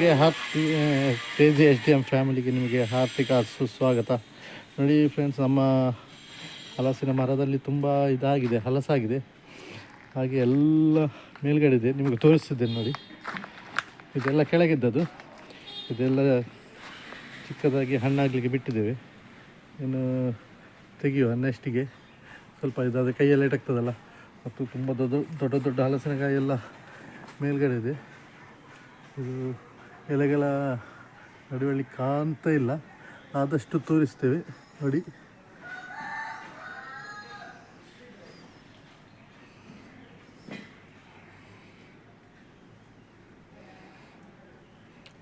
ನಿಮಗೆ crazy H D M ಫ್ಯಾಮಿಲಿಗೆ ನಿಮಗೆ ಹಾರ್ದಿಕ ಸುಸ್ವಾಗತ. ನೋಡಿ ಫ್ರೆಂಡ್ಸ್, ನಮ್ಮ ಹಲಸಿನ ಮರದಲ್ಲಿ ತುಂಬ ಇದಾಗಿದೆ, ಹಲಸಾಗಿದೆ. ಹಾಗೆ ಎಲ್ಲ ಮೇಲ್ಗಡೆ ಇದೆ, ನಿಮಗೆ ತೋರಿಸ್ತಿದ್ದೇನೆ ನೋಡಿ. ಇದೆಲ್ಲ ಕೆಳಗಿದ್ದದು, ಇದೆಲ್ಲ ಚಿಕ್ಕದಾಗಿ ಹಣ್ಣಾಗಲಿಕ್ಕೆ ಬಿಟ್ಟಿದ್ದೇವೆ. ಇನ್ನು ತೆಗೆಯುವ ನೆಕ್ಸ್ಟಿಗೆ ಸ್ವಲ್ಪ ಇದಾದರೆ ಕೈಯೆಲ್ಲ ಇಟಾಗ್ತದಲ್ಲ. ಮತ್ತು ತುಂಬ ದೊಡ್ಡ ದೊಡ್ಡ ಹಲಸಿನಕಾಯಿ ಎಲ್ಲ ಮೇಲ್ಗಡೆ ಇದೆ. ಇದು ಎಲೆಗಳ ನಡುವಳಿ ಕಾಣ್ತಾ ಇಲ್ಲ, ಆದಷ್ಟು ತೋರಿಸ್ತೇವೆ ನೋಡಿ.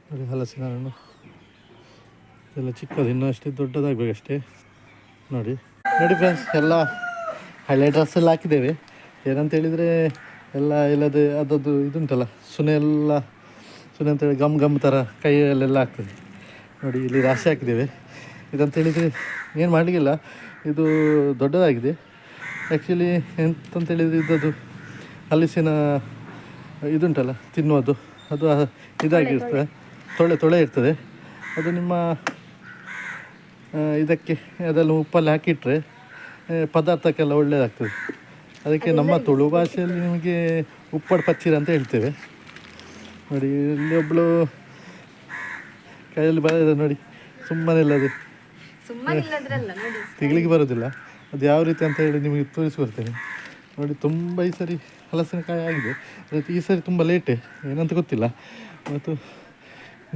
ನೋಡಿ ಹಲಸಿನ ಹಣ್ಣು ಎಲ್ಲ ಚಿಕ್ಕದು, ಇನ್ನೂ ಅಷ್ಟೇ ದೊಡ್ಡದಾಗಬೇಕಷ್ಟೇ. ನೋಡಿ ನೋಡಿ ಫ್ರೆಂಡ್ಸ್, ಎಲ್ಲ ಹಳೆ ಡ್ರೆಸ್ ಎಲ್ಲ ಹಾಕಿದ್ದೇವೆ. ಏನಂತ ಹೇಳಿದರೆ ಎಲ್ಲ ಇಲ್ಲದೆ ಅದದ್ದು ಇದುಂಟಲ್ಲ, ಸುನೆ ಅಂತೇಳಿ ಗಮ್ ಥರ ಕೈಯಲ್ಲೆಲ್ಲ ಆಗ್ತದೆ. ನೋಡಿ ಇಲ್ಲಿ ರಾಶಿ ಹಾಕಿದ್ದೇವೆ. ಇದಂತ ಹೇಳಿದರೆ ಏನು ಮಾಡಲಿಕ್ಕಿಲ್ಲ, ಇದು ದೊಡ್ಡದಾಗಿದೆ. ಆ್ಯಕ್ಚುಲಿ ಎಂತಂತೇಳಿದರೆ ಇದ್ದದ್ದು ಹಲಸಿನ ಇದುಂಟಲ್ಲ ತಿನ್ನುವುದು, ಅದು ಇದಾಗಿರ್ತದೆ, ತೊಳೆ ಇರ್ತದೆ. ಅದು ನಿಮ್ಮ ಇದಕ್ಕೆ ಅದೆಲ್ಲ ಉಪ್ಪಲ್ಲಿ ಹಾಕಿಟ್ರೆ ಪದಾರ್ಥಕ್ಕೆಲ್ಲ ಒಳ್ಳೆಯದಾಗ್ತದೆ. ಅದಕ್ಕೆ ನಮ್ಮ ತುಳು ಭಾಷೆಯಲ್ಲಿ ನಿಮಗೆ ಉಪ್ಪಡು ಪಚ್ಚಿರ ಅಂತ ಹೇಳ್ತೇವೆ. ನೋಡಿ ಇಲ್ಲಿ ಒಬ್ಬಳು ಕೈಯಲ್ಲಿ ಬರೋದು ನೋಡಿ, ಸುಮ್ಮನೆ ಇಲ್ಲ, ಅದು ತೆಗಿಲಿಕ್ಕೆ ಬರೋದಿಲ್ಲ. ಅದು ಯಾವ ರೀತಿ ಅಂತ ಹೇಳಿ ನಿಮಗೆ ತೋರಿಸ್ಕೊಡ್ತೇನೆ ನೋಡಿ. ತುಂಬ ಈ ಸರಿ ಹಲಸಿನಕಾಯಿ ಆಗಿದೆ, ಅದಕ್ಕೆ ಈ ಸರಿ ತುಂಬ ಲೇಟೆ, ಏನಂತ ಗೊತ್ತಿಲ್ಲ. ಮತ್ತು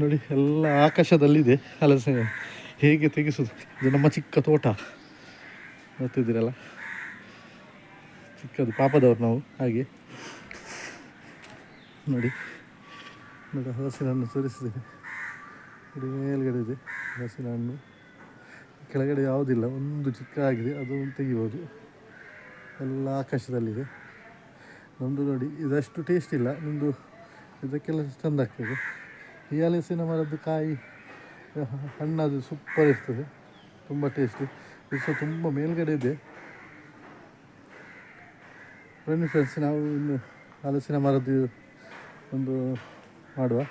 ನೋಡಿ ಎಲ್ಲ ಆಕಾಶದಲ್ಲಿದೆ ಹಲಸಿನ. ಹೇಗೆ ತೆಗೆಸೋದು? ಇದು ನಮ್ಮ ಚಿಕ್ಕ ತೋಟ, ಗೊತ್ತಿದ್ದೀರಲ್ಲ, ಚಿಕ್ಕದು ಪಾಪದವ್ರು ನಾವು. ಹಾಗೆ ನೋಡಿ ನೋಡಿ ಹಲಸಿನ ಹಣ್ಣು ತೋರಿಸಿದ್ದೇನೆ. ನೋಡಿ ಮೇಲ್ಗಡೆ ಇದೆ ಹಲಸಿನ ಹಣ್ಣು, ಕೆಳಗಡೆ ಯಾವುದಿಲ್ಲ, ಒಂದು ಚಿಕ್ಕ ಆಗಿದೆ, ಅದು ತೆಗಿಬೋದು. ಎಲ್ಲ ಆಕಾಶದಲ್ಲಿದೆ. ನಮ್ಮದು ನೋಡಿ ಇದಷ್ಟು ಟೇಸ್ಟ್ ಇಲ್ಲ, ನಿಮ್ಮದು ಇದಕ್ಕೆಲ್ಲ ಚೆಂದ ಆಗ್ತದೆ. ಈ ಹಲಸಿನ ಮರದ್ದು ಕಾಯಿ ಹಣ್ಣದು ಸೂಪರ್ ಇರ್ತದೆ, ತುಂಬ ಟೇಸ್ಟಿ. ಇದು ಸಹ ತುಂಬ ಮೇಲ್ಗಡೆ ಇದೆ. ಬನ್ನಿ ಫ್ರೆಂಡ್ಸ್, ನಾವು ಇನ್ನು ಹಲಸಿನ ಮರದ್ದು ಒಂದು ಮಾಡುವ.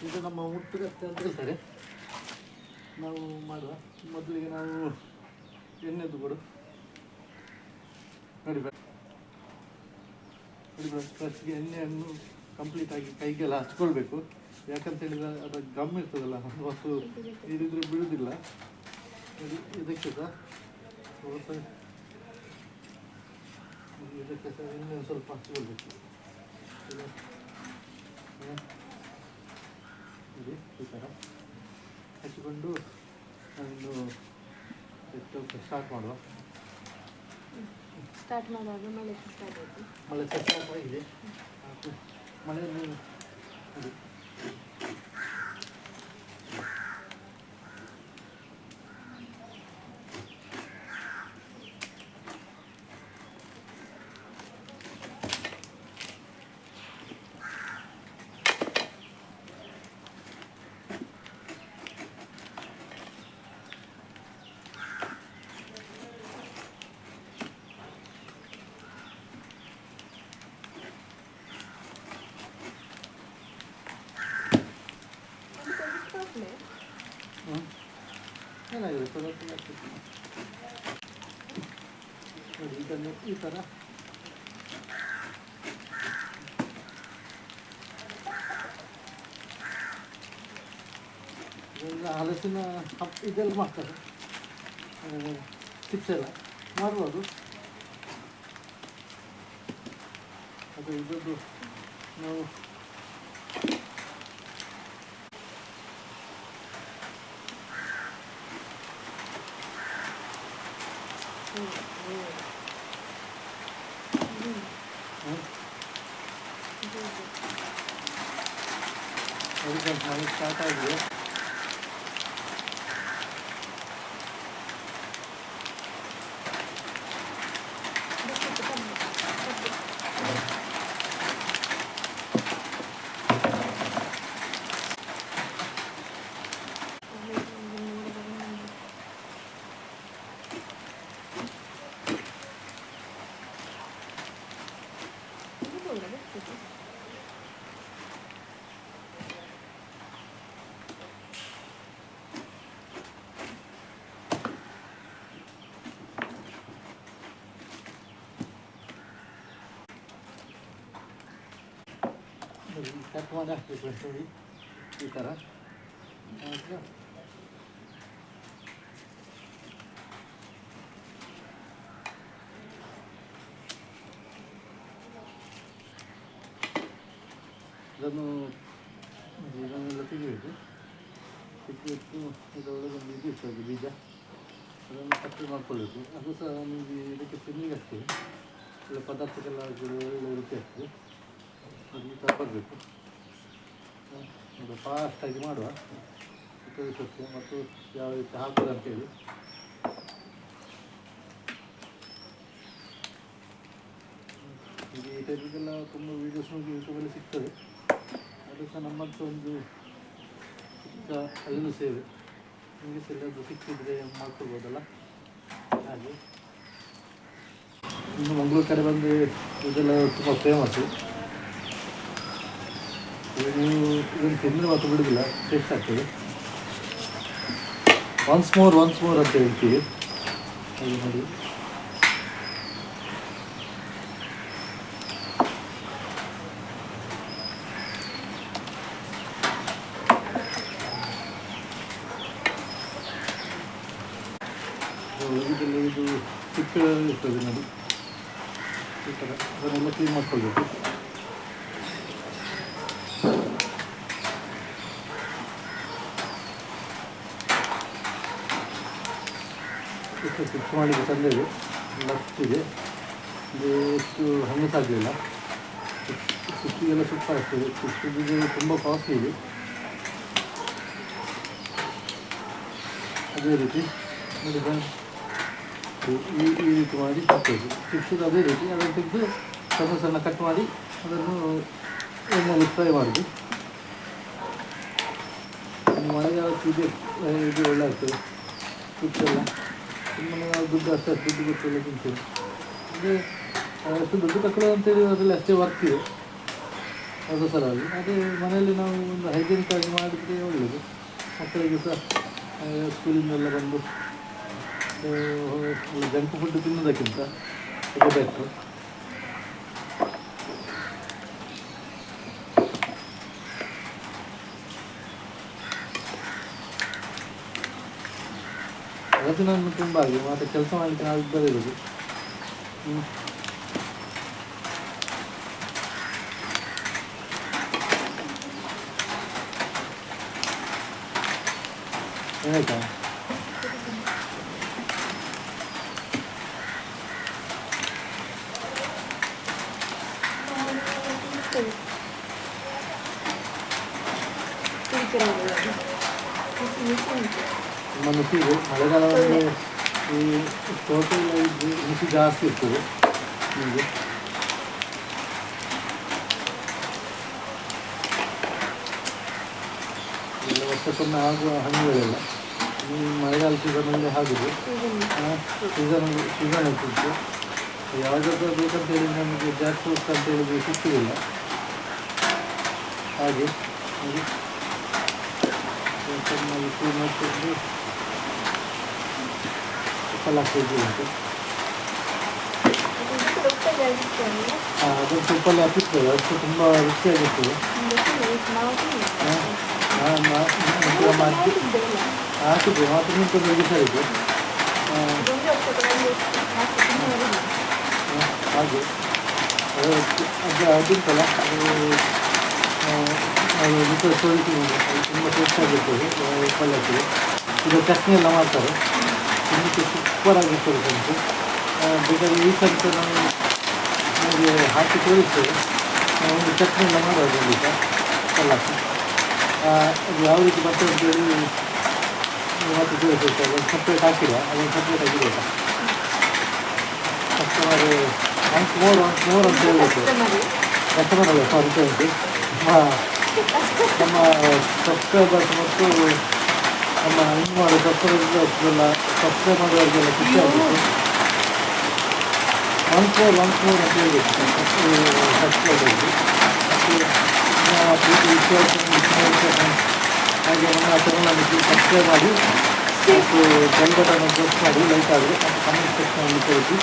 ಇದು ನಮ್ಮ ಮುಟ್ಟುಗತ್ತೆ ಅಂತ ಹೇಳ್ತಾರೆ. ನಾವು ಮಾಡುವ ಮೊದಲಿಗೆ ನಾವು ಎಣ್ಣೆದು ಕೊಡು ನೋಡಿ ಫಸ್ಟ್ಗೆ ಎಣ್ಣೆಯನ್ನು ಕಂಪ್ಲೀಟಾಗಿ ಕೈಗೆಲ್ಲ ಹಚ್ಕೊಳ್ಬೇಕು. ಯಾಕಂತ ಹೇಳಿದ್ರೆ ಅದು ಗಮ್ ಇರ್ತದಲ್ಲ, ಹೊತ್ತು ಇರಿದ್ರೆ ಬಿಡುವುದಿಲ್ಲ. ಇದಕ್ಕೆ ಸಹ ಇದಕ್ಕೆ ಸಹ ಎಣ್ಣೆ ಸ್ವಲ್ಪ ಹಚ್ಕೊಳ್ಬೇಕು. ಈ ಥರ ಹಚ್ಚಿಕೊಂಡು ನಾವಿನ್ನು ಸ್ಟಾರ್ಟ್ ಮಾಡುವ. ಮಳೆ ಸ್ಟಾರ್ಟ್ ಆಗಿದೆ. ಮಳೆಯಲ್ಲಿ ಏನಾಗಿದೆ ನೋಡಿ, ಇದನ್ನು ಈ ಥರ ಹಲಸಿನ ಇದೆಲ್ಲ ಮಾಡ್ತಾರೆ, ಚಿಪ್ಸ್ ಎಲ್ಲ ಮಾಡ್ಬೋದು. ಅದು ಇದದ್ದು ನಾವು ಮಳೆ ಸ್ಟಾರ್ಟ್ ಆಗಿದೆ. ಕಟ್ ಮಾಡಿ ಹಾಕ್ಬೇಕು ನೋಡಿ ಈ ಥರ. ಇದನ್ನೆಲ್ಲ ತೆಗಿಬೇಕು. ತೆಗೆದಿಟ್ಟು ಇದರೊಳಗೆ ಒಂದು ಇದು ಇರ್ತದೆ ಬೀಜ, ಅದನ್ನು ಕಟ್ ಮಾಡ್ಕೊಳ್ಬೇಕು. ಅದು ಸಹ ನಿಮಗೆ ಇದಕ್ಕೆ ತಿನ್ನಿಗೆ ಆಗ್ತದೆ, ಒಳ್ಳೆ ಪದಾರ್ಥಕ್ಕೆಲ್ಲ ಒಳ್ಳೆ ರುಚಿ ಆಗ್ತದೆ. ಅದು ಈ ಥರ ಬರಬೇಕು. ಅದು ಫಾಸ್ಟಾಗಿ ಮಾಡುವ ಉಪಯೋಗಿಸುತ್ತೆ ಮತ್ತು ಯಾವ ರೀತಿ ಹಾಕೋದು ಅಂತೇಳಿ. ಈ ಟೈಪಿಗೆಲ್ಲ ತುಂಬ ವೀಡಿಯೋಸ್ ಯೂಟ್ಯೂಬಲ್ಲಿ ಸಿಗ್ತದೆ. ಅದು ಸಹ ನಮ್ಮಂಥ ಒಂದು ಚಿಕ್ಕ ಅಲ್ಲಿನ ಸೇವೆ. ನಿಮಗೆ ಸಹ ಎಲ್ಲಾದರೂ ಸಿಕ್ಕಿದ್ರೆ ಮಾಡ್ಕೊಳ್ಬೋದಲ್ಲ. ಹಾಗೆ ಇನ್ನು ಮಂಗಳೂರು ಕಡೆ ಬಂದು ಇದೆಲ್ಲ ತುಂಬ ಫೇಮಸ್ಸು. ನೀವು ಇದನ್ನು ತಿಂದರೆ ಮಾತ್ರ ಬಿಡೋದಿಲ್ಲ, ಟೇಸ್ಟ್ ಆಗ್ತದೆ. ಒನ್ಸ್ ಮೋರ್ ಅಂತ ಹೇಳ್ತೀವಿ. ಹಾಗೆ ನೋಡಿ, ಇದೆಲ್ಲ ಇದು ಸಿಪ್ಪೆ ಇರ್ತದೆ ನೋಡಿ, ಈ ಥರ ಅದನ್ನೆಲ್ಲ ಕ್ಲೀನ್ ಮಾಡ್ಕೊಳ್ಬೇಕು. ಫಿಕ್ಸ್ ಮಾಡಲಿಕ್ಕೆ ತಂದೇವೆ, ಲಷ್ಟಿದೆ. ಇದು ಎಷ್ಟು ಹಣ್ಣು ಸಾಗಲಿಲ್ಲ, ಸುತ್ತಿಗೆಲ್ಲ ಸುತ್ತ ಆಗ್ತದೆ. ಸುತ್ತಿಗೆ ತುಂಬ ಕಾಸ್ಟ್ಲಿ ಇದೆ. ಅದೇ ರೀತಿ ನೋಡಿ ಈ ರೀತಿ ಮಾಡಿ ಹಾಕಬೇಕು. ಚಿಪ್ಸದು ಅದೇ ರೀತಿ ಅದನ್ನು ತೆಗೆದು ಸಣ್ಣ ಸಣ್ಣ ಕಟ್ ಮಾಡಿ ಅದನ್ನು ಎಣ್ಣೆಯಲ್ಲಿ ಫ್ರೈ ಮಾಡೋದು. ಮಳೆಗಾಲಕ್ಕೆ ಇದು ಒಳ್ಳೆ ಆಗ್ತದೆ. ಚಿಪ್ಸ್ ಎಲ್ಲ ಸುಮ್ಮನೆ ನಾವು ದುಡ್ಡು ಅಷ್ಟು ದುಡ್ಡು ಗೊತ್ತಿಲ್ಲ ತಿಂತೀವಿ. ಅದೇ ಅಷ್ಟು ದುಡ್ಡು ತಗೊಳ್ಳೋ ಅಂತೇಳಿ ಅದರಲ್ಲಿ ಅಷ್ಟೇ ವರ್ಕ್ ಇದೆ ಅದು ಸಲವಾಗಿ. ಅದೇ ಮನೆಯಲ್ಲಿ ನಾವು ಒಂದು ಹೈಜೆನಿಕ್ ಆಗಿ ಮಾಡಿದರೆ ಒಳ್ಳೆಯದು. ಮಕ್ಕಳಿಗೆ ಸಹ ಸ್ಕೂಲಿಂದೆಲ್ಲ ಬಂದು ಜಂಕ್ ಫುಡ್ ತಿನ್ನೋದಕ್ಕಿಂತ ಅದು ಬೆಟ್ರು. ಅದಕ್ಕೆ ನಾನು ತುಂಬ ಆಗಿ ಮತ್ತು ಕೆಲಸ ಮಾಡಲಿಕ್ಕೆ ನಾವು ಇಬ್ಬರೇ ಇರೋದು. ಏನಾಯ್ತಾ? ತುಂಬ ನುಸಿ ಇದೆ. ಮಳೆಗಾಲದಲ್ಲಿ ಈ ತೋಟದಲ್ಲಿ ನುಸಿ ಜಾಸ್ತಿ ಇರ್ತದೆ ನಿಮಗೆ. ಎಲ್ಲ ವರ್ಷಕ್ಕೊಮ್ಮೆ ಆಗುವ ಹಣ್ಣುಗಳೆಲ್ಲ ಈ ಮಳೆಗಾಲ ಸೀಸನಲ್ಲಿ ಆಗಿದೆ. ಸೀಸನ್ ಇರ್ತಿತ್ತು. ಯಾವುದಾದ್ರೂ ಬೇಕಂತೇಳಿ ನಮಗೆ ಜಾಕ್ ಫ್ರೂಟ್ಸ್ ಅಂತೇಳಿ ಸಿಗ್ತಿರಲಿಲ್ಲ. ಹಾಗೆ ನೋಡಿ ಚೆನ್ನಾಗಿ ಕ್ಲೀನ್ ಮಾಡಿಕೊಂಡು ಉಪ್ಪೆಲ್ಲ ಹಾಕ್ತಿದ್ವಿ ಉಂಟು. ಅದನ್ನು ತುಪ್ಪಲ್ಲಿ ಹಾಕಿರ್ತದೆ, ಅಷ್ಟು ತುಂಬ ರುಚಿಯಾಗಿರ್ತದೆ. ಹಾಕಿದ್ದೆ ಮಾತ್ರ ನಿಂತದ್ದು ಬಿಸಾಯಿತು. ಹಾಗೆ ಅದುಂಟಲ್ಲ ಅದು ಬಿಟ್ಟು ಸೋರಿಸಿ ತುಂಬ ಟೇಸ್ಟಾಗಿರ್ತದೆ. ಉಪ್ಪಲ್ಲಿ ಈಗ ಚಟ್ನಿ ಎಲ್ಲ ಮಾಡ್ತಾರೆ, ತಿನ್ನಲಿಕ್ಕೆ ಸೂಪರಾಗಿರ್ತದೆ ಫ್ರೆಂಡ್ಸು. ಬೇಕಾದ್ರೆ ಈ ಸ್ವಲ್ಪ ನಾವು ನಮಗೆ ಹಾಕಿ ತೋರಿಸ್ತೇವೆ. ಒಂದು ಚಟ್ನಿ ಎಲ್ಲ ಮಾಡೋದು ಖಂಡಿತ ಎಲ್ಲ ಅದು ಯಾವ ರೀತಿ ಬರ್ತದೆ ಅಂತೇಳಿ ಮತ್ತೆ ತಿಳಿಸಬೇಕು. ಅದನ್ನು ಸಪ್ರೇಟ್ ಹಾಕಿಲ್ಲ, ಅದನ್ನು ಸಪ್ರೇಟ್ ಆಗಿರಬೇಕು. ಕಸ್ಟಮರ್ ಒನ್ಸ್ ಮೋರ್ ಅಂತ ಹೇಳಬೇಕು. ಕಸ್ಟಮರ್ ಅಲ್ಲ ಸಾರಿ ಉಂಟು ನಮ್ಮ ಸಬ್ಸ್ಕ್ರೈಬರ್ಸ್ ಮತ್ತು ನಮ್ಮ ಇನ್ನು ಮಾಡೋ ಸಬ್ಸ್ಕ್ರೈಬರ್ಸ್ಗೆಲ್ಲ ಸಬ್ಸ್ಕ್ರೈಬ್ ಮಾಡೋರಿಗೆಲ್ಲ ಖುಷಿ ಆಗಬೇಕು. ಒನ್ಸ್ ಮೋರ್ ಅಂತ ಹೇಳಬೇಕು ಸಬ್ಸ್ಕ್ರೈಬರ್ಗೆ. ಮತ್ತು ಪ್ರೀತಿ ವಿಶ್ವಾಸ ಹಾಗೆ ನಮ್ಮ ಚಾನಲನ್ನು ಸಬ್ಸ್ಕ್ರೈಬ್ ಮಾಡಿ ಮತ್ತು ಬೆಲ್ ಬಟನ್ ಪ್ರೆಸ್ ಮಾಡಿ, ಲೈಕ್ ಆದರೆ ಮತ್ತು ಕಮೆಂಟ್ ಸೆಕ್ಷನಲ್ಲಿ ತಿಳಿಸಿ.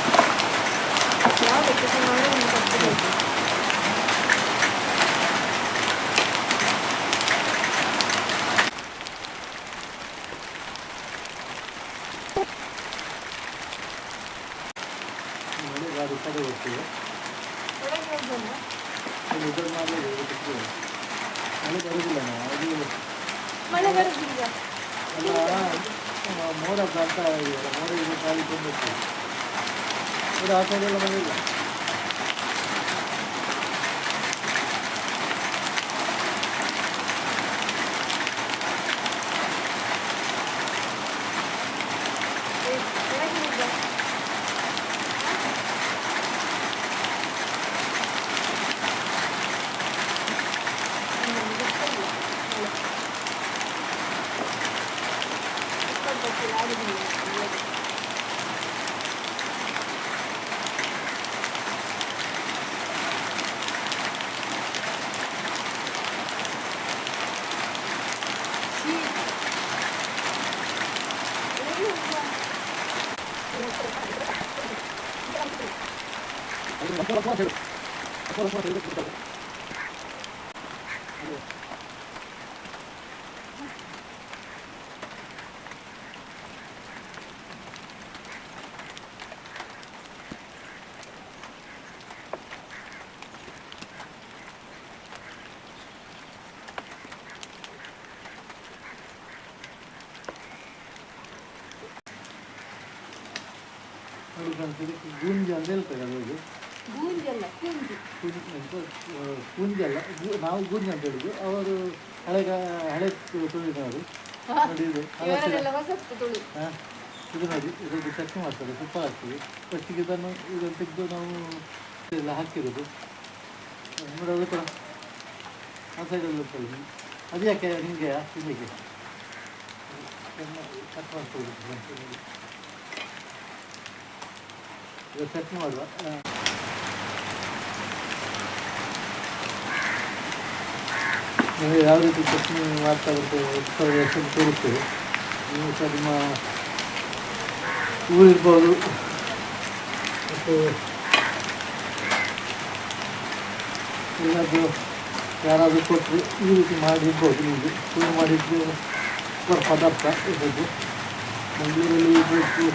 ಗಾಡಿ ಕಡೆ ಹೋಗ್ತೀವಿ. ಮಳೆ ಬರುವುದಿಲ್ಲ, ಅದು ಮೋಡ ಬರ್ತಾ ಇದೆಯಲ್ಲ, ಮೋಡ ಈಗ ಖಾಲಿ ತುಂಬಿರ್ತದೆ. ಅದು ಆ ಸೈಡೆಲ್ಲ ಮಳೆ ಇಲ್ಲ. ಇದಕ್ಕೆ ಗೂಂಜಿ ಅಂತ ಹೇಳ್ತಾರೆ. ಅದು ಗೂಂಜಲ್ಲ, ನಾವು ಗೂಂಜಿ ಅಂತ ಹೇಳಿದ್ರು, ಅವರು ಹಳೆ ತುಳಿದವರು. ನೋಡಿ ಇದು ಇದು ನೋಡಿ, ಇದೊಂದು ಚಟ್ನಿ ಮಾಡ್ತಾರೆ, ತುಪ್ಪ ಹಾಕ್ತೀವಿ. ಫಸ್ಟಿಗೆ ಇದನ್ನು ತೆಗೆದು ನಾವು ಎಲ್ಲ ಹಾಕಿರೋದು ನೋಡಿ. ಅದು ಕೂಡ ಆ ಸೈಡಲ್ಲಿ ಇರ್ತದೆ. ಅದು ಯಾಕೆ ನಿಮಗೆ ತಿನ್ನಲಿಕ್ಕೆ ಕಟ್ ಮಾಡ್ಕೊಳ್ಳಿ. ಈಗ ಚಟ್ನಿ ಮಾಡುವ. ನೀವು ಯಾವ ರೀತಿ ಚಟ್ನಿ ಮಾಡ್ತಾ ಬರ್ತೇವೆ ಎಷ್ಟು ತೋರಿಸ್ತೇವೆ. ನೀವು ಸಹ ನಿಮ್ಮ ಊರಿರ್ಬೋದು ಮತ್ತು ಎಲ್ಲಾದರೂ ಯಾರಾದರೂ ಕೊಟ್ಟರು ಈ ರೀತಿ ಮಾಡಿರ್ಬೋದು. ನಿಮಗೆ ಶುರು ಮಾಡಿದ್ದು ಪದಾರ್ಥ ಇರ್ಬೋದು. ಮಂಗಳೂರಲ್ಲಿ ಇರ್ಬೋದು,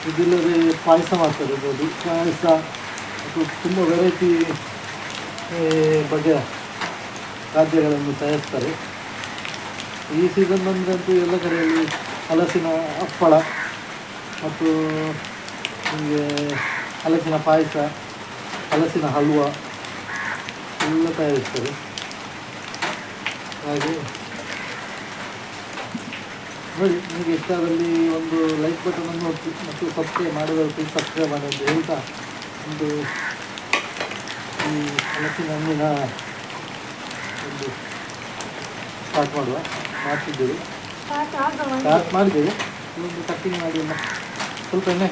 ಇದಿಲ್ಲದೆ ಪಾಯಸ ಮಾಡ್ತಾರೆ ಇರ್ಬೋದು. ಪಾಯಸ ಮತ್ತು ತುಂಬ ವೆರೈಟಿ ಬಗೆಯ ಖಾದ್ಯಗಳನ್ನು ತಯಾರಿಸ್ತಾರೆ. ಈ ಸೀಸನ್ ಬಂದಂತೂ ಎಲ್ಲ ಕಡೆಯಲ್ಲಿ ಹಲಸಿನ ಹಪ್ಪಳ ಮತ್ತು ನಿಮಗೆ ಹಲಸಿನ ಪಾಯಸ, ಹಲಸಿನ ಹಲ್ವ ಎಲ್ಲ ತಯಾರಿಸ್ತಾರೆ. ಹಾಗೆ ನೋಡಿ, ನಿಮಗೆ ಇಷ್ಟಾದಲ್ಲಿ ಒಂದು ಲೈಕ್ ಬಟನನ್ನು ಒತ್ತಿ ಮತ್ತು ಸಬ್ಸ್ಕ್ರೈಬ್ ಮಾಡಿದವರು ಸಬ್ಸ್ಕ್ರೈಬ್ ಮಾಡಿ ಅಂತ ಹೇಳ್ತಾ ಒಂದು ಈ ಹಲಸಿನ ಹಣ್ಣಿನ ಒಂದು ಸ್ಟಾರ್ಟ್ ಮಾಡ್ತಿದ್ದೇವೆ. ಸ್ಟಾರ್ಟ್ ಮಾಡಿದ್ದೇವೆ. ಒಂದು ಕಟ್ಟಿಂಗ್ ಮಾಡಿ ಎಲ್ಲ ಸ್ವಲ್ಪ ಎಣ್ಣೆ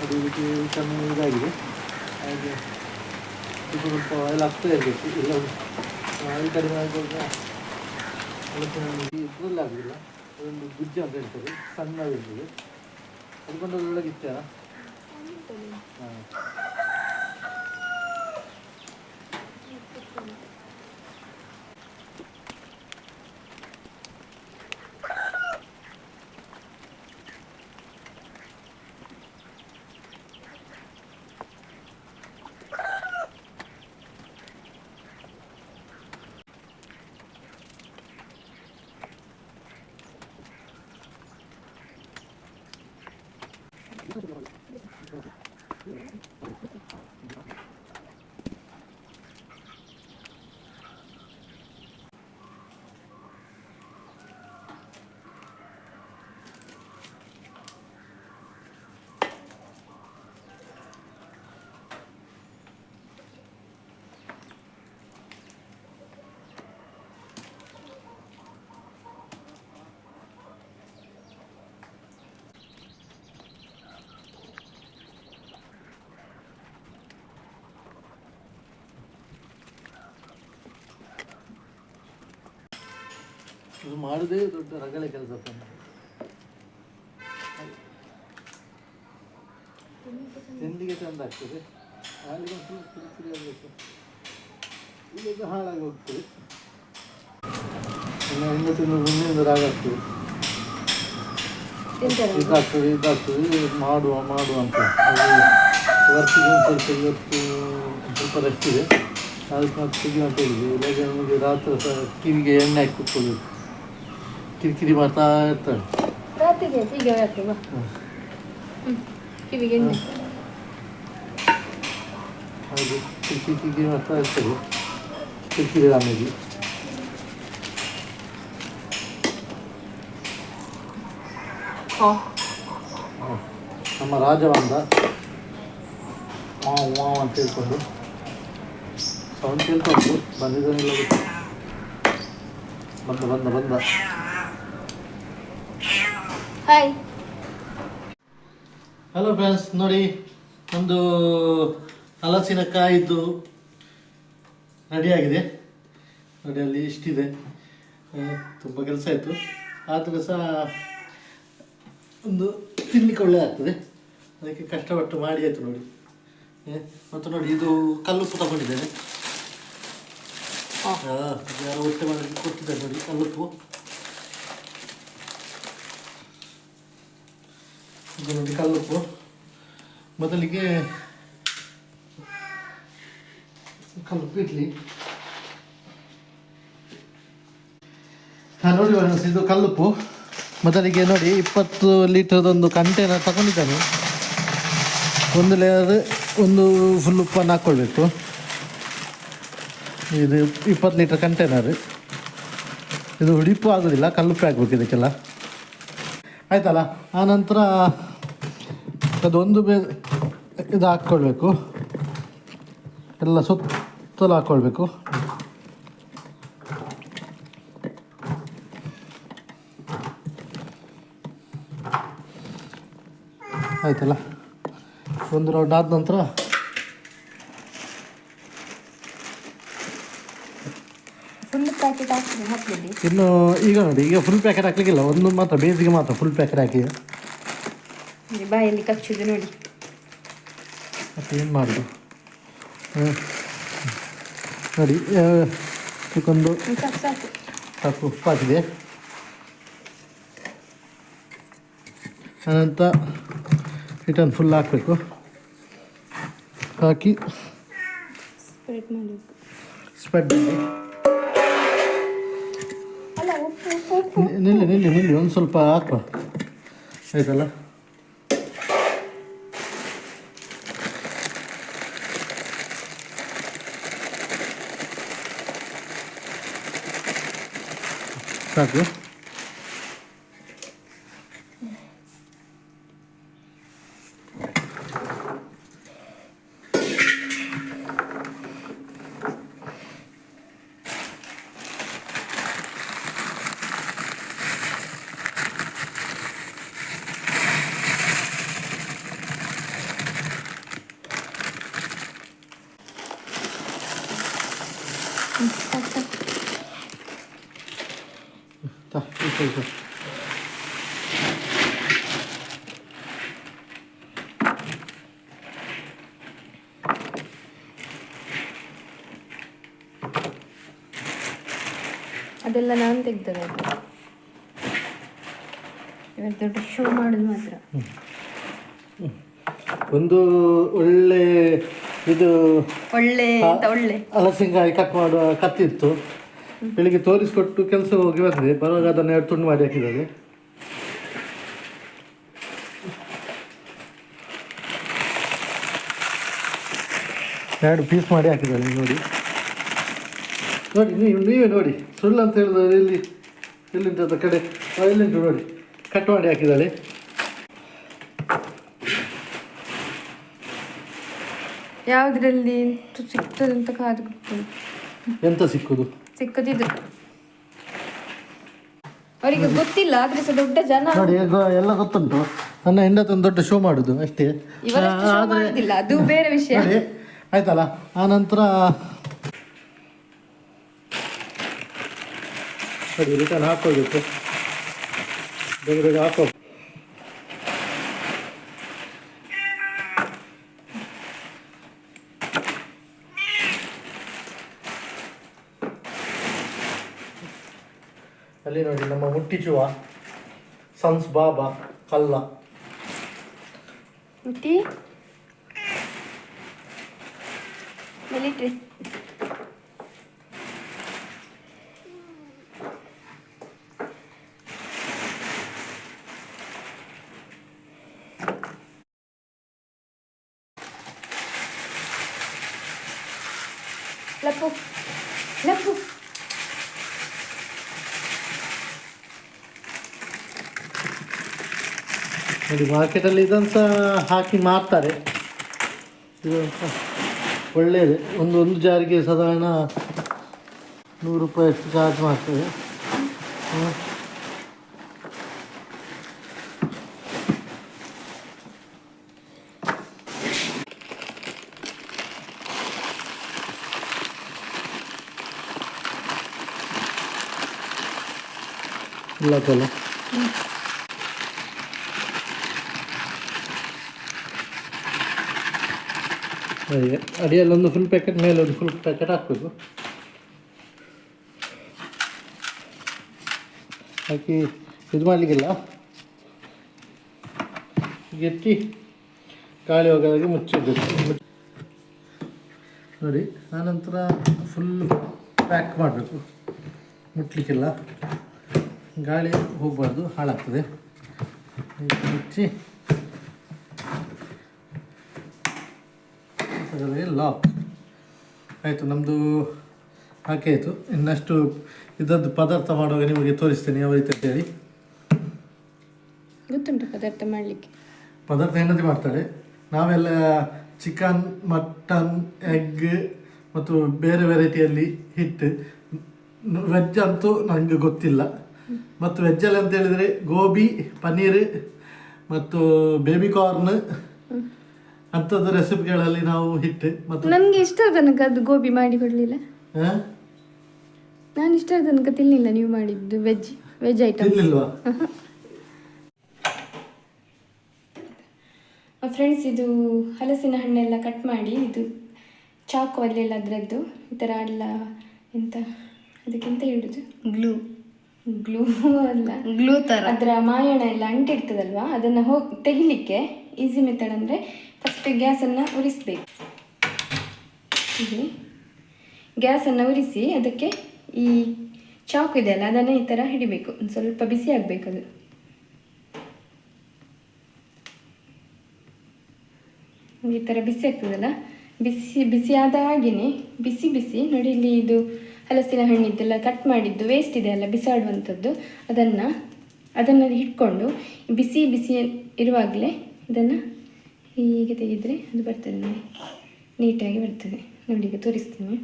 ಅದು ಇದಕ್ಕೆ ಕಮ್ಮಿ ಇದಾಗಿದೆ. ಹಾಗೆ ಸ್ವಲ್ಪ ಆಯಿಲ್ ಹಾಕ್ತಾ ಇರಬೇಕು. ಇಲ್ಲ ಆಯಿಲ್ ಕಡಿಮೆ ಆಗುವಾಗ ಹಲಸಿನ ಹಣ್ಣಿಗೆ ಇದರಲ್ಲಿ ಆಗೋದಿಲ್ಲ. ಅದೊಂದು ಗುಜ್ಜು ಅಂತ ಹೇಳ್ತಾರೆ, ಸಣ್ಣದಿರ್ತದೆ. ಅದಕ್ಕೊಂದು ಒಳಗಿತ್ತಾರ. ಹಾಂ, ಇದು ಮಾಡೋದೇ ದೊಡ್ಡ ರಗಳೆ ಕೆಲಸ. ತಿಂಡಿಗೆ ಚೆಂದ ಆಗ್ತದೆ, ಹಾಲಿಗೆ ಒಂದು ಕಿರಿಕಿರಿ ಆಗಬೇಕು, ಈಗ ಹಾಳಾಗಿ ಹೋಗ್ತದೆ. ಇನ್ನು ಹಿಂದೆ ತಿಂದು ಮುಂದಿನ ರಾಗ ಆಗ್ತದೆ, ಇದಾಗ್ತದೆ ಮಾಡುವ ಅಂತ. ಅದು ವರ್ಕಿಗೆ ಸ್ವಲ್ಪ ಇವತ್ತು ಸ್ವಲ್ಪ ರೆಸ್ಟ್ ಇದೆ, ಅದಕ್ಕೆ ಮತ್ತೆ ತೆಗಿ ಅಂತ ಹೇಳಿದೆ. ಇಲ್ಲಾಂದರೆ ನಮಗೆ ರಾತ್ರಿ ಸಹ ಕಿವಿಗೆ ಎಣ್ಣೆ ಹಾಕಿ ಕೂತ್ಕೊಳ್ಬೇಕು, ಕಿರಿಕಿರಿ ಮಾಡ್ತಾ ಇರ್ತಾಳೆ. ಹಾಗೆ ಕಿರಿಕಿರಿ ಮಾಡ್ತಾ ಇರ್ತದೆ, ಕಿರಿಕಿರಿ ಆಮೇಲೆ. ನಮ್ಮ ರಾಜ ಬಂದ, ಮಾವು ಮಾವು ಅಂತ ಹೇಳ್ಕೊಂಡು ಸೌಂಡ್ ಕೇಳ್ಕೊಂಡು ಬಂದಿದ್ದಾನಿಲ್ಲ, ಬಂದ. ಹಾಯ್ ಹಲೋ ಫ್ರೆಂಡ್ಸ್, ನೋಡಿ ಒಂದು ಹಲಸಿನಕಾಯಿದ್ದು ರೆಡಿಯಾಗಿದೆ ನೋಡಿ. ಅಲ್ಲಿ ಇಷ್ಟಿದೆ, ತುಂಬ ಕೆಲಸ ಆಯಿತು, ಆದರೂ ಸಹ ಒಂದು ತಿನ್ನಲಿಕ್ಕೆ ಒಳ್ಳೆ ಆಗ್ತದೆ, ಅದಕ್ಕೆ ಕಷ್ಟಪಟ್ಟು ಮಾಡಿ ಆಯಿತು ನೋಡಿ. ಮತ್ತು ನೋಡಿ, ಇದು ಕಲ್ಲುಪ್ಪು ತಗೊಂಡಿದ್ದೇನೆ, ಯಾರೋ ಊಟ ಮಾಡಿ ಕೊಟ್ಟಿದ್ದಾರೆ ನೋಡಿ ಕಲ್ಲುಪ್ಪು. ಇದು ನೋಡಿ ಕಲ್ಲುಪ್ಪು. ಮೊದಲಿಗೆ ಕಲ್ಲುಪ್ಪು ಇಡ್ಲಿ. ನೋಡಿ ಫ್ರೆಂಡ್ಸ್, ಇದು ಕಲ್ಲುಪ್ಪು. ಮೊದಲಿಗೆ ನೋಡಿ 20 ಲೀಟರ್ದೊಂದು ಕಂಟೈನರ್ ತಗೊಂಡಿದ್ದಾನೆ. ಒಂದು ಲೇಯರ್ ಒಂದು ಫುಲ್ ಉಪ್ಪನ್ನು ಹಾಕ್ಕೊಳ್ಬೇಕು. ಇದು 20 ಲೀಟರ್ ಕಂಟೈನರ್. ಇದು ಹುಡಿಪ್ಪು ಆಗೋದಿಲ್ಲ, ಕಲ್ಲುಪ್ಪು ಹಾಕ್ಬೇಕು ಇದಕ್ಕೆಲ್ಲ, ಆಯ್ತಲ್ಲ. ಆನಂತರ ಅದೊಂದು ಇದು ಹಾಕ್ಕೊಳ್ಬೇಕು, ಎಲ್ಲ ಸುತ್ತಲೂ ಹಾಕ್ಕೊಳ್ಬೇಕು. ಆಯ್ತಲ್ಲ, ಒಂದು ರೌಂಡ್ ಆದ ನಂತರ ಇನ್ನು ಈಗ ನೋಡಿ, ಈಗ ಫುಲ್ ಪ್ಯಾಕೆಟ್ ಹಾಕ್ಲಿಕ್ಕಿಲ್ಲ, ಒಂದು ಮಾತ್ರ ಬೇಸಿಗೆ ಮಾತ್ರ ಫುಲ್ ಪ್ಯಾಕೆಟ್ ಹಾಕಿ ಬಾಯಲ್ಲಿ ಕಚ್ಚುದು ನೋಡಿ. ಮತ್ತೆ ಏನು ಮಾಡೋದು ನೋಡಿ, ಇದಕ್ಕೊಂದು ಸಾಕು ಉಪ್ಪು ಹಾಕಿದೆ. ಅನಂತರ ರಿಟರ್ನ್ ಫುಲ್ ಹಾಕಬೇಕು, ಹಾಕಿ ಸ್ಪ್ರೆಡ್ ಮಾಡಿ. ನಿಲ್ಲಿ ಒಂದು ಸ್ವಲ್ಪ ಹಾಕುವ, ಆಯ್ತಲ್ಲ. ಸಾಕು. ಅದೆಲ್ಲ ನಾನು ತೆಗ್ದದೆ, ಇವತ್ತು ದೊಡ್ಡ ಶೋ ಮಾಡೋದು ಮಾತ್ರ. ಒಂದು ಒಳ್ಳೆ ಇದು ಒಳ್ಳೆ ಹಲಸಿನಕಾಯಿ ಕಟ್ ಮಾಡುವ ಕತ್ತಿತ್ತು, ಬೆಳಿಗ್ಗೆ ತೋರಿಸ್ಕೊಟ್ಟು ಕೆಲಸ ಹೋಗಿ ಬಂದೆ. ಬರುವಾಗ ಅದನ್ನು 2 ತುಂಡು ಮಾಡಿ ಹಾಕಿದ್ದಾರೆ. ಎರಡು ಪೀಸ್ ಮಾಡಿ ಹಾಕಿದ್ದಾರೆ ನೋಡಿ. ನೀವೇ ನೋಡಿ, ಸುಳ್ಳು ಅಂತ ಹೇಳಿದ್ರೆ ಎಲ್ಲಿಂದ ಅದು ಕಡೆ ಎಲ್ಲಿಂಟು ನೋಡಿ, ಕಟ್ ಮಾಡಿ ಹಾಕಿದ್ದಾಳೆ. ಯಾವುದರಲ್ಲಿ ಸಿಗ್ತದೆ ಅಂತ ಕಾದು ಕೊಡ್ತದೆ. ಎಂತ ಸಿಕ್ಕುದು ಸಿಕ್ಕದಿದ್ದು ಅವರಿಗೆ ಗೊತ್ತಿಲ್ಲ, ಆದ್ರೆ ಸಹ ದೊಡ್ಡ ಜನ ನೋಡಿ ಎಲ್ಲ ಗೊತ್ತುಂಟು. ನನ್ನ ಹೆಂಡತಿ ದೊಡ್ಡ ಶೋ ಮಾಡುದು ಅಷ್ಟೇ, ಅದು ಬೇರೆ ವಿಷಯ. ಆಯ್ತಲ್ಲ. ಆ ನಂತರ ನೋಡಿ ರಿಟರ್ನ್ ಹಾಕೋಬೇಕು, ಬೇಗ ಬೇಗ ಹಾಕೋ. ಅಲ್ಲಿ ನೋಡಿ ನಮ್ಮ ಮುಟ್ಟಿಚುವ ಸನ್ಸ್ ಬಾಬಾ ಕಲ್ಲ ಮುಟ್ಟಿ ಮಿಲಿಟ್ರಿ ಲಪ್ಪು ಲಪ್ಪು ನೋಡಿ ಮಾರ್ಕೆಟಲ್ಲಿ ಇದನ್ನು ಸಹ ಹಾಕಿ ಮಾರ್ತಾರೆ. ಇದು ಒಳ್ಳೆಯದು. ಒಂದು ಜಾರಿಗೆ ಸಾಧಾರಣ 100 ರೂಪಾಯಿ ಅಷ್ಟು ಚಾರ್ಜ್ ಮಾಡ್ತೇವೆ. ಇಲ್ಲ ಕಲ ಅಡಿಯಲ್ಲಿ ಒಂದು ಫುಲ್ ಪ್ಯಾಕೆಟ್, ಮೇಲೆ ಒಂದು ಫುಲ್ ಪ್ಯಾಕೆಟ್ ಹಾಕಬೇಕು. ಹಾಕಿ ಇದು ಮಾಡಲಿಕ್ಕಿಲ್ಲ, ಎತ್ತಿ ಗಾಳಿ ಹೋಗೋದಾಗೆ ಮುಚ್ಚಿಡಬೇಕು. ನೋಡಿ ಆನಂತರ ಫುಲ್ ಪ್ಯಾಕ್ ಮಾಡಬೇಕು, ಮುಟ್ಲಿಕ್ಕಿಲ್ಲ, ಗಾಳಿ ಹೋಗಬಾರ್ದು, ಹಾಳಾಗ್ತದೆ. ಮುಚ್ಚಿ ಲಾಕ್ ಆಯಿತು. ನಮ್ಮದು ಹಾಕಿ ಆಯಿತು. ಇನ್ನಷ್ಟು ಇದದ್ದು ಪದಾರ್ಥ ಮಾಡುವಾಗ ನಿಮಗೆ ತೋರಿಸ್ತೇನೆ ಯಾವ ರೀತಿ ಅಂತೇಳಿ. ಗೊತ್ತುಂಟು ಪದಾರ್ಥ ಮಾಡಲಿಕ್ಕೆ. ಪದಾರ್ಥ ಹೆಂಡತಿ ಮಾಡ್ತಾಳೆ, ನಾವೆಲ್ಲ ಚಿಕನ್, ಮಟನ್, ಎಗ್ ಮತ್ತು ಬೇರೆ ವೆರೈಟಿಯಲ್ಲಿ ಹಿಟ್ಟು. ವೆಜ್ ಅಂತೂ ನನಗೆ ಗೊತ್ತಿಲ್ಲ. ಮತ್ತು ವೆಜ್ಜಲ್ಲಿ ಅಂತ ಹೇಳಿದರೆ ಗೋಬಿ, ಪನ್ನೀರ್ ಮತ್ತು ಬೇಬಿ ಕಾರ್ನ್ ಅಂಥದ್ದು ರೆಸಿಪಿಗಳಲ್ಲಿ ನಾವು ಹಿಟ್ಟು. ಮತ್ತು ನನಗೆ ಇಷ್ಟ ತನಕ ಅದು ಗೋಬಿ ಮಾಡಿ ಕೊಡಲಿಲ್ಲ. ನಾನು ಇಷ್ಟ ತನಕ ತಿನ್ನಲಿಲ್ಲ ನೀವು ಮಾಡಿದ್ದು ವೆಜ್ ಐಟಮ್. ತಿನ್ನಲಿಲ್ವಾ? ಫ್ರೆಂಡ್ಸ್, ಇದು ಹಲಸಿನ ಹಣ್ಣೆಲ್ಲ ಕಟ್ ಮಾಡಿ ಇದು ಚಾಕು ಅಲ್ಲೆಲ್ಲ ಅದರದ್ದು ಈ ಥರ ಎಲ್ಲ ಎಂತ ಅದಕ್ಕೆಂತ ಹೇಳುದು, ಗ್ಲೂ ಅಲ್ಲ, ಗ್ಲೂ ಥರ ಅದರ ಮಾಯಣ ಎಲ್ಲ ಅಂಟಿರ್ತದಲ್ವಾ, ಅದನ್ನು ತೆಗಿಲಿಕ್ಕೆ ಈಸಿ ಮೆಥಡ್ ಅಂದರೆ ಫಸ್ಟ್ ಗ್ಯಾಸನ್ನು ಉರಿಸಬೇಕು. ಹೀಗೆ ಗ್ಯಾಸನ್ನು ಉರಿಸಿ ಅದಕ್ಕೆ ಈ ಚಾಕು ಇದೆಯಲ್ಲ ಅದನ್ನು ಈ ಥರ ಹಿಡಿಬೇಕು. ಒಂದು ಸ್ವಲ್ಪ ಬಿಸಿ ಆಗಬೇಕು. ಅದು ಈ ಥರ ಬಿಸಿ ಆಗ್ತದಲ್ಲ, ಬಿಸಿ ಆದ ಹಾಗೆಯೇ ಬಿಸಿ ನೋಡಿ, ಇಲ್ಲಿ ಇದು ಹಲಸಿನ ಹಣ್ಣಿದ್ದೆಲ್ಲ ಕಟ್ ಮಾಡಿದ್ದು ವೇಸ್ಟ್ ಇದೆ ಅಲ್ಲ, ಬಿಸಾಡುವಂಥದ್ದು, ಅದನ್ನು ಇಟ್ಕೊಂಡು ಬಿಸಿ ಇರುವಾಗಲೇ ಇದನ್ನು ಹೀಗೆ ತೆಗೆದರೆ ಅದು ಬರ್ತದೆ ನೋಡಿ, ನೀಟಾಗಿ ಬರ್ತದೆ. ನೋಡಿ ಈಗ ತೋರಿಸ್ತೀನಿ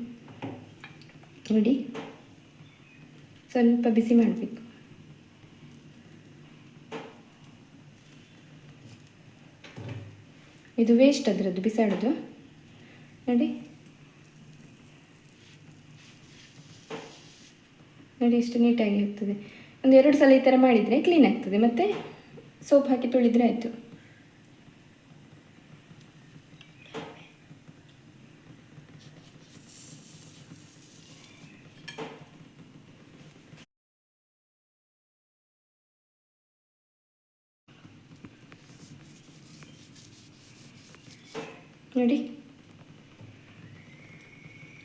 ನೋಡಿ. ಸ್ವಲ್ಪ ಬಿಸಿ ಮಾಡಬೇಕು. ಇದು ವೇಸ್ಟ್ ಅದರದ್ದು ಬಿಸಾಡೋದು ನೋಡಿ. ನೋಡಿ ಎಷ್ಟು ನೀಟಾಗಿ ಆಗ್ತದೆ. ಒಂದು 2 ಸಲ ಈ ಥರ ಮಾಡಿದರೆ ಕ್ಲೀನ್ ಆಗ್ತದೆ. ಮತ್ತು ಸೋಪ್ ಹಾಕಿ ತೊಳಿದರೆ ಆಯಿತು.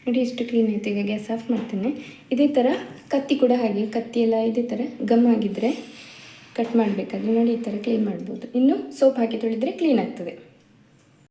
ನೋಡಿ ಎಷ್ಟು ಕ್ಲೀನ್ ಆಯಿತು. ಈಗ ಗ್ಯಾಸ್ ಆಫ್ ಮಾಡ್ತೇನೆ. ಇದೇ ಥರ ಕತ್ತಿ ಕೂಡ ಹಾಗೆ, ಕತ್ತಿ ಎಲ್ಲ ಇದೇ ಥರ ಗಮ್ ಆಗಿದ್ದರೆ ಕಟ್ ಮಾಡಬೇಕಾದ್ರೆ ನೋಡಿ ಈ ಥರ ಕ್ಲೀನ್ ಮಾಡ್ಬೋದು. ಇನ್ನು ಸೋಪ್ ಹಾಕಿ ತೊಳಿದರೆ ಕ್ಲೀನ್ ಆಗ್ತದೆ.